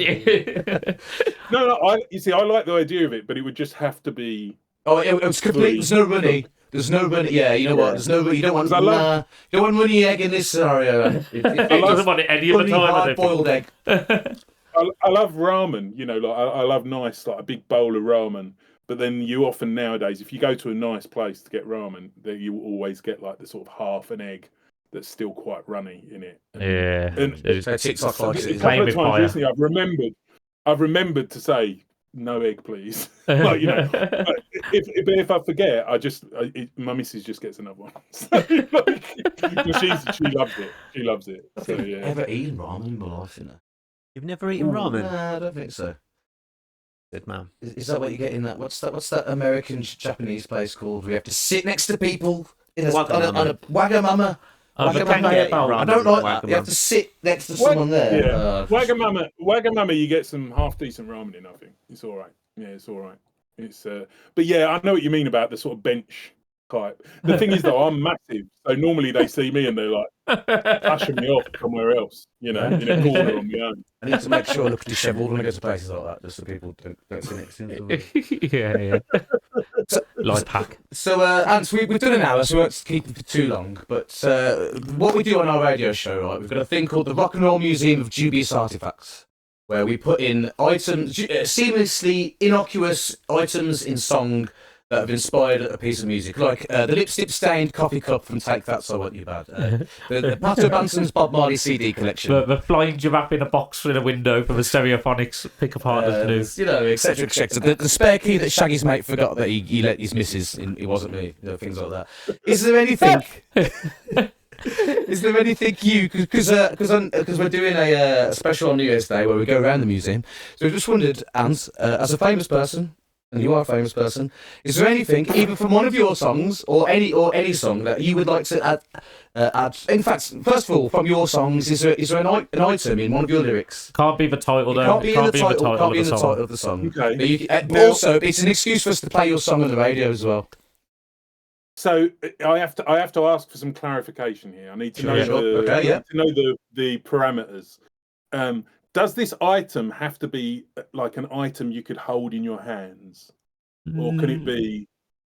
No. You see, I like the idea of it, but it would just have to be. Oh, it was complete. There's no runny. There's no runny. Yeah, you know what? There's no. You don't want. You don't want runny egg in this scenario. It doesn't want it any other time. Hard-boiled egg. I love ramen, I love nice, like a big bowl of ramen. But then you often nowadays, if you go to a nice place to get ramen, that you always get like the sort of half an egg that's still quite runny in it. And it's a couple of times recently, I've remembered to say no egg, please. Like, if I forget, my missus just gets another one. So, she loves it. She loves it. So, ever eaten ramen in my life, You've never eaten ramen? No, I don't think so. Good man. Is that what you get in that? What's that American Japanese place called? We have to sit next to people on a Wagamama. I don't like that. You have to sit next to someone there. Yeah. Wagamama, you get some half decent ramen in. I think it's all right. Yeah, it's all right. It's but I know what you mean about the sort of bench type. The thing is, though, I'm massive, so normally they see me and they're like pushing me off somewhere else, in a corner on my own. I need to make sure I look dishevelled when I go to places like that, just so people don't see next to me. Yeah. Life hack. So, Ants, we've done an hour, so we won't keep it for too long. But what we do on our radio show, right, we've got a thing called the Rock and Roll Museum of Dubious Artifacts, where we put in items, seamlessly innocuous items in song that have inspired a piece of music, like the lipstick-stained coffee cup from Take That, So What You Bad, the Pato Banson's Bob Marley CD collection, the flying giraffe in a box in a window from a Stereophonics pick-up artist, etc., etc. The spare key that Shaggy's mate forgot that he let his missus in, it wasn't me, things like that. Is there anything? Is there anything because we're doing a special on New Year's Day where we go around the museum, so we just wondered, Ants, as a famous person. And you are a famous person. Is there anything, even from one of your songs, or any song that you would like to add? In fact, first of all, from your songs, is there an item in one of your lyrics? Can't be the title, though. Can't be in the title of the song. Okay. Also, it's an excuse for us to play your song on the radio as well. So I have to ask for some clarification here. I need to know the parameters. Does this item have to be like an item you could hold in your hands, or can it be?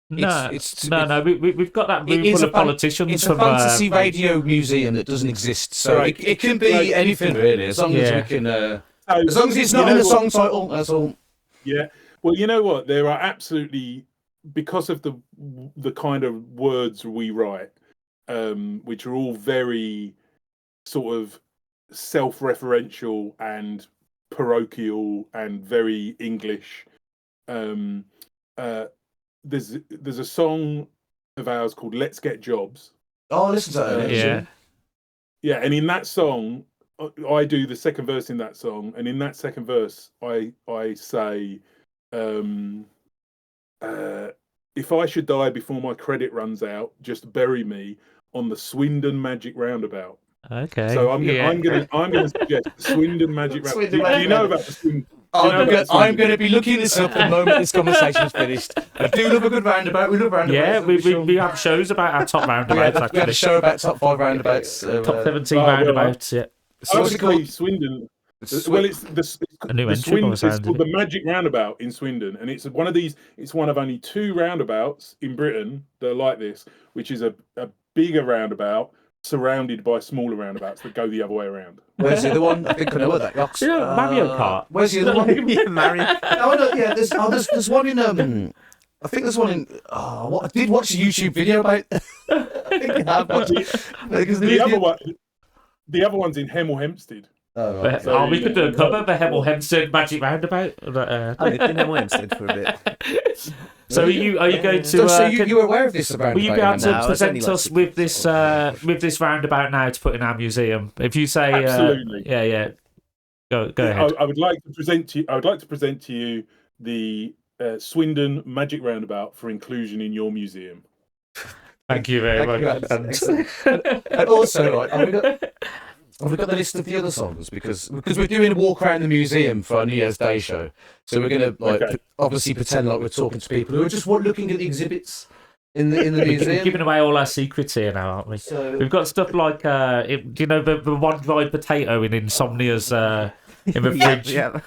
No. We've got that room full of politicians. It's a fantasy radio museum that doesn't exist, so right. it can be anything really, as long as we can. As long as it's not in the song title, that's all. Yeah. Well, you know what? There are absolutely, because of the kind of words we write, which are all very sort of self-referential and parochial and very English. There's a song of ours called "Let's Get Jobs." Oh, listen to that. Yeah, and in that song, I do the second verse in that song, and in that second verse, I say, if I should die before my credit runs out, just bury me on the Swindon Magic Roundabout. Okay. So I'm gonna suggest the Swindon Magic Roundabout. Swindon Do you know about the Swindon? I'm going to be looking this up the moment this conversation is finished. I do love a good roundabout. We love roundabouts. Yeah, we have shows about our top roundabouts. We had a show about top 5 roundabouts. Top 17 roundabouts. Yeah. So what's it called? Swindon. Well, it's A new the entry by the It's sound called of the Magic Roundabout in Swindon, and it's one of these. It's one of only 2 roundabouts in Britain that are like this, which is a bigger roundabout surrounded by smaller roundabouts that go the other way around. Where's the other one? I think I know what that box. You know, Mario Kart. Where's the other one? Yeah, Mario. Oh, no, yeah, there's one in I think there's one in. I did watch a YouTube video about. I think I have watched The other one's in Hemel Hempstead. Oh, right. We could do a cover of the Hemel Hempstead Magic Roundabout. I lived in Hemel for a bit. So are you going to? So you were aware of this roundabout? Will you be able to No, it's present only like us with this roundabout now to put in our museum? If you say, Absolutely. yeah, go ahead. I would like to present to you the Swindon Magic Roundabout for inclusion in your museum. Thank you very much. And also, right, have we got the list of the other songs? Because we're doing a walk around the museum for our New Year's Day show. So we're going to obviously pretend like we're talking to people who are just looking at the exhibits in the We're museum. giving away all our secrets here now, aren't we? So We've got stuff like, do you know the one dried potato in Insomnia's in the fridge? Yeah.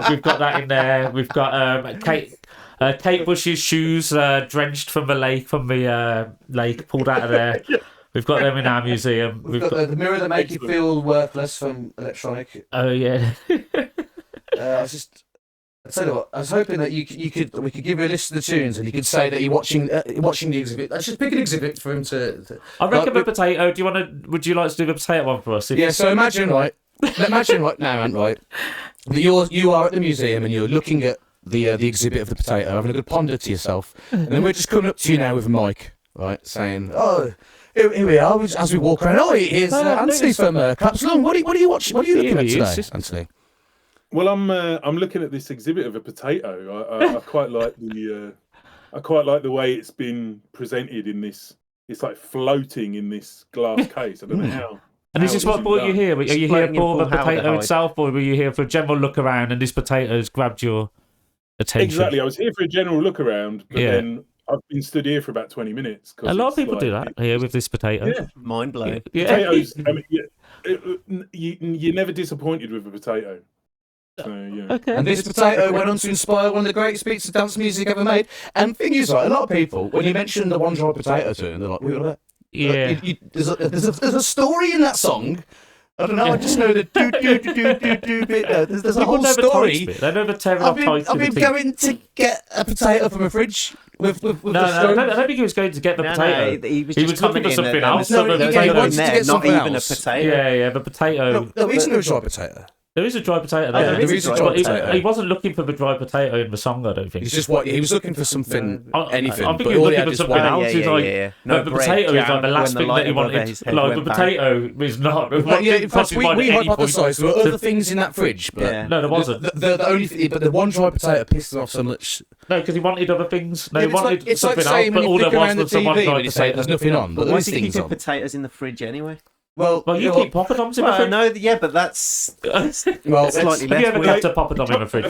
We've got that in there. We've got Kate Bush's shoes drenched from the lake, pulled out of there. We've got them in our museum. we've got the mirror that make you feel worthless from Electronic. Oh yeah. I tell you what, I was hoping that we could give you a list of the tunes and you could say that you're watching the exhibit. Let's just pick an exhibit for him to I reckon the potato. Would you like to do the potato one for us? Yeah, so imagine right now, Ant, right, that you are at the museum and you're looking at the exhibit of the potato, having a good ponder to yourself, and then we're just coming up to you now with a mic, right, saying, "Oh, here we are," as we walk around. Oh, here's Anthony from Claps Along. What are you watching? What are you looking at today, Anthony? Well, I'm looking at this exhibit of a potato. I quite like the way it's been presented in this. It's like floating in this glass case. I don't know how. And is this what brought you here? Are you here Floating for the in potato formaldehyde. itself, or were you here for a general look around and this potato's grabbed your attention? Exactly. I was here for a general look around, but then I've been stood here for about 20 minutes. A lot of people do that here with this potato. Yeah. Mind blown. Yeah. Potatoes. I mean, you're never disappointed with a potato. So, yeah. Okay. And this potato went on to inspire one of the greatest bits of dance music ever made. And thing is, right, a lot of people, when you mention the one dry potato tune, they're like, "What that?" Yeah. There's a story in that song. I don't know. I just know the do bit. There's a whole story. They know the pterodactyl. I've been going to get a potato from a fridge with No, the I don't think he was going to get the potato. he was He just was looking for commenting something that else. there was the he potato. wanted to get not something even else. a potato. Yeah, the potato. No, isn't there a dry potato? There is a dry potato Yeah, there. there is a dry But potato. he wasn't looking for the dry potato in the song, I don't think. He's just he was looking for something, anything. I think but he was all looking had for is something one. else. He's like, No the bread, potato is like jam, the last when the thing light that he above wanted. his head Like the went back. potato is not. In fact, we hypothesised there were other things in that fridge, but Yeah. No, there wasn't. the only thing, but the one dry potato pissed him off so much. No, because he wanted other things. No, Yeah, he wanted it's like something else. saying But when all you there flick around the was the one TV dry when you say potato. there's nothing on, but Why there's do you things keep on. potatoes in the fridge anyway? Well, Well, you keep poppadoms in the Well, fridge. no, yeah, but that's well, slightly Have you ever less kept a poppadom in the fridge?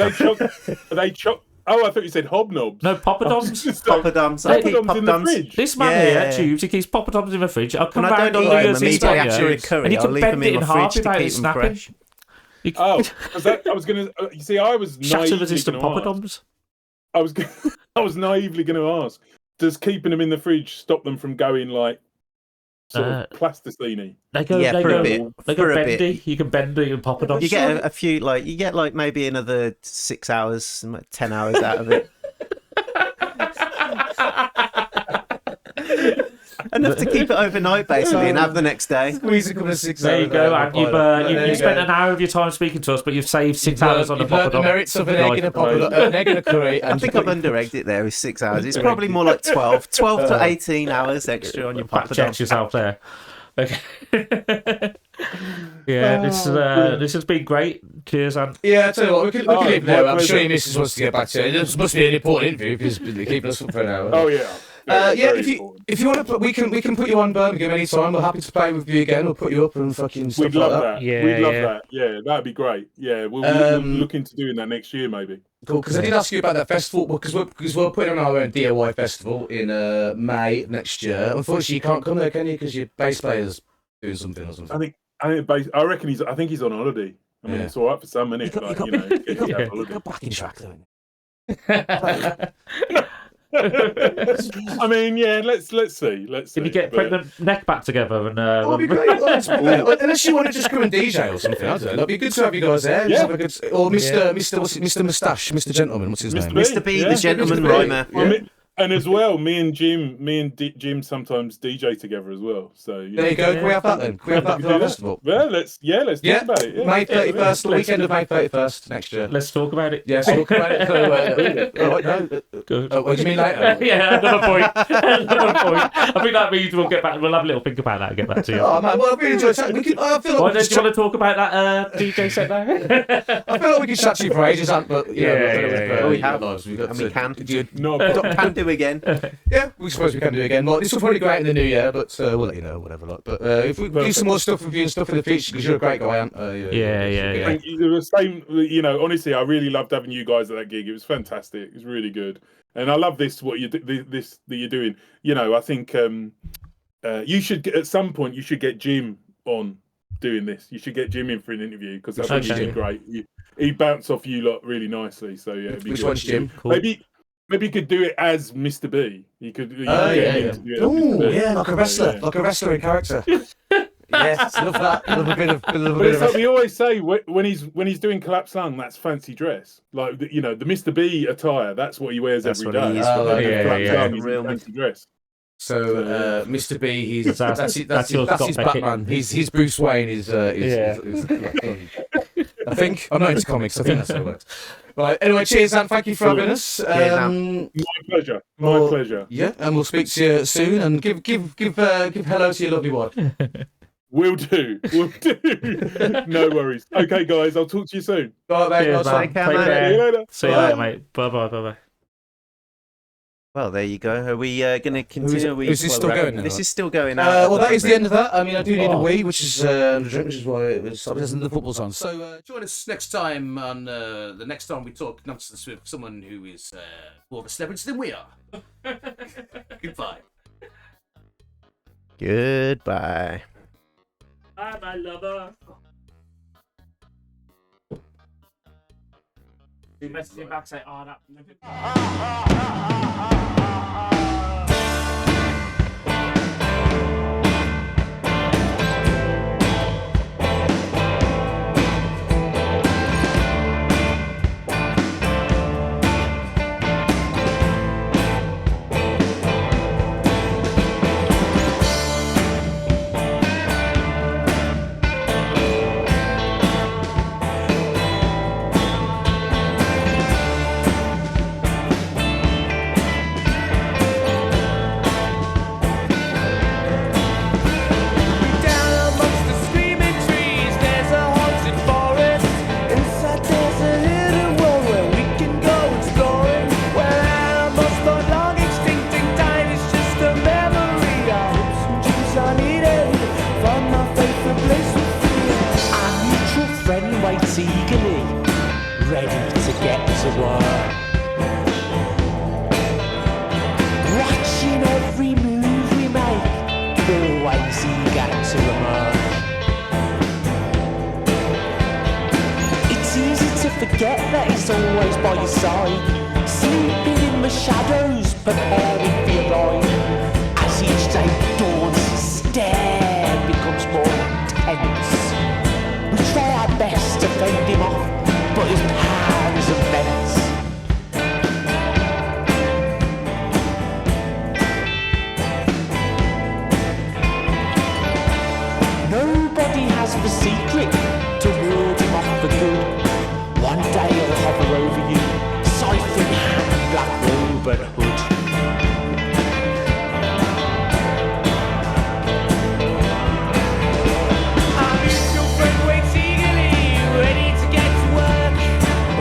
Are they choc? Oh, I thought you said hobnobs. No, poppadoms. poppadoms. I keep Poppadoms in the poppadoms. fridge. This man Yeah. here, Tubes, he keeps poppadoms in the fridge. I'll come When I round don't on eat New them Year's Eve, immediately after a and curry, you I'll can leave bend them it in in my half fridge to without keep it them snapping. fresh. Oh, I was gonna. You see, I was Shatter-resistant naively gonna poppadoms. ask- I was naively going to ask: does keeping them in the fridge stop them from going like sort of plasticine-y? They go, Yeah, they for go, a bit. they go For a bendy. bit. You can bend it in poppadoms. You get a few, you get maybe another 6 hours, 10 hours out of it. Enough to keep it overnight, basically, and have the next day. squeeze a couple of 6 There hours. you go, out and of the pilot. you've spent an hour of your time speaking to us, but you've saved 6 hours on the You've learned the poppadom. merits of an egg in a poppadom, an egg in a curry. I think I've under-egged it there with 6 hours. It's probably more like 12 to 18 hours extra on your Fact check poppadom. yourself there. Okay. Yeah, this has been great. Cheers, and Yeah, I tell you what, we can leave my now. I'm sure pleasure. your missus wants to get back to it. This must be an important interview because they're keeping us up for an hour. Oh yeah. very if important. you want to, we can put you on Birmingham anytime. We're happy to play with you again. We'll put you up and fucking stuff We'd love like that. Yeah, We'd love yeah. that. Yeah, that'd be great. Yeah, we'll look into doing that next year, maybe. Cool, because I did ask you about that festival, because we're putting on our own DIY festival in May next year. Unfortunately, you can't come there, can you? Because your bass player's doing something or something. I reckon I think he's on holiday. I mean, it's all right for some minutes, You got holiday. backing track, though. I mean, yeah, let's see. Can you get Pregnant Neck back together and? That'd be great. Unless you want to just come and DJ or something, I don't know. It'd be good to have you guys there. Yeah. Or Mr. Moustache, Mr. Gentleman. What's his name? Mr. B, the gentleman Mr. B. rhymer. Yeah. And as well, me and Jim sometimes DJ together as well. So There you go. Can we have that then? Can we have that for our festival? Well, let's talk about it. Yeah. May 31st, the weekend of May 31st next year. Let's talk about it. Yeah, talk about it. Good. What do you mean later? Yeah, another point. I think that means we'll get back. We'll have a little think about that and get back to you. Oh man, well, I really enjoyed chatting. I feel Why like don't you want to talk about that DJ set now? I feel like we could chat to you for ages, but you know, We have. lives. We've got And we can. No, Do again. Yeah, we suppose we can do it again. Well, this will probably go out in the new year, but we'll let you know, whatever. Like, but if we do some more stuff with you and stuff in the future, because you're a great guy, aren't you? Yeah. Thank you. The same, you know, honestly, I really loved having you guys at that gig. It was fantastic. It was really good. And I love this, what that you're doing. You know, I think you should at some point, you should get Jim on doing this. You should get Jim in for an interview, because I think he did great. He bounced off you lot really nicely. So yeah, it'd be Which good. one's Jim? Cool. Maybe you could do it as Mr. B. You could get him to do it as Ooh, Mr. B. yeah, like a wrestler, Yeah. like a wrestler in character. Yes, love that. Love a bit of. But it's like we always say, when he's doing collapsed lung, that's fancy dress. Like the Mr. B attire, that's what he wears That's every what he day. is. Collapsed lung is Real fancy dress. So, Mr. B, That's that's your Scott his Beckett. Batman. He's Bruce Wayne. Is I think I'm not into comics. I think that's how it works. Right. Anyway, cheers, and thank you for having us. My pleasure. My pleasure. Yeah, and we'll speak to you soon. And give hello to your lovely wife. Will do. No worries. Okay, guys, I'll talk to you soon. Bye, mate. Cheers, Nice man. one. Take care, Take mate. care. See you later. See you later, mate. Bye. Well, there you go. Are we going to continue? Is this still going now? This is still going Well, that is the end of that. I mean, I do need a wee, which is a drink, which is why it was the football's on. So join us next time on the next time we talk nonsense with someone who is more of a celebrity than we are. Goodbye. Goodbye. Bye, my lover. You messaged me back saying, "Oh, that."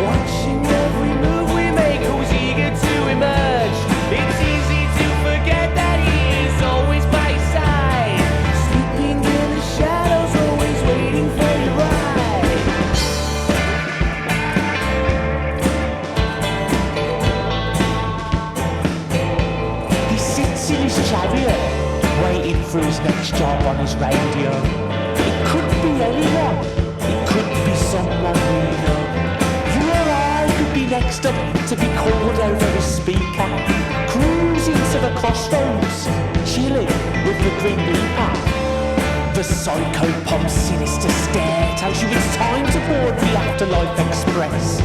Watching every move we make, who's eager to emerge. It's easy to forget on his radio. It could be anyone, it could be someone we know. You or I could be next up to be called over a speaker, cruising to the crossroads, chilling with the Grim Reaper. The psycho pop sinister stare tells you it's time to board the Afterlife Express.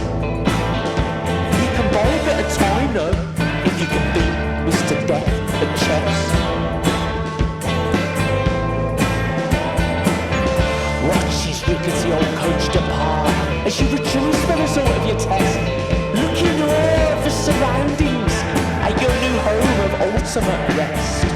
You can buy a bit of time though, if you can beat Mr. Death at chess. Watch his rickety old coach depart as you rejoice for the result of your test. Look in awe of the surroundings at your new home of ultimate rest.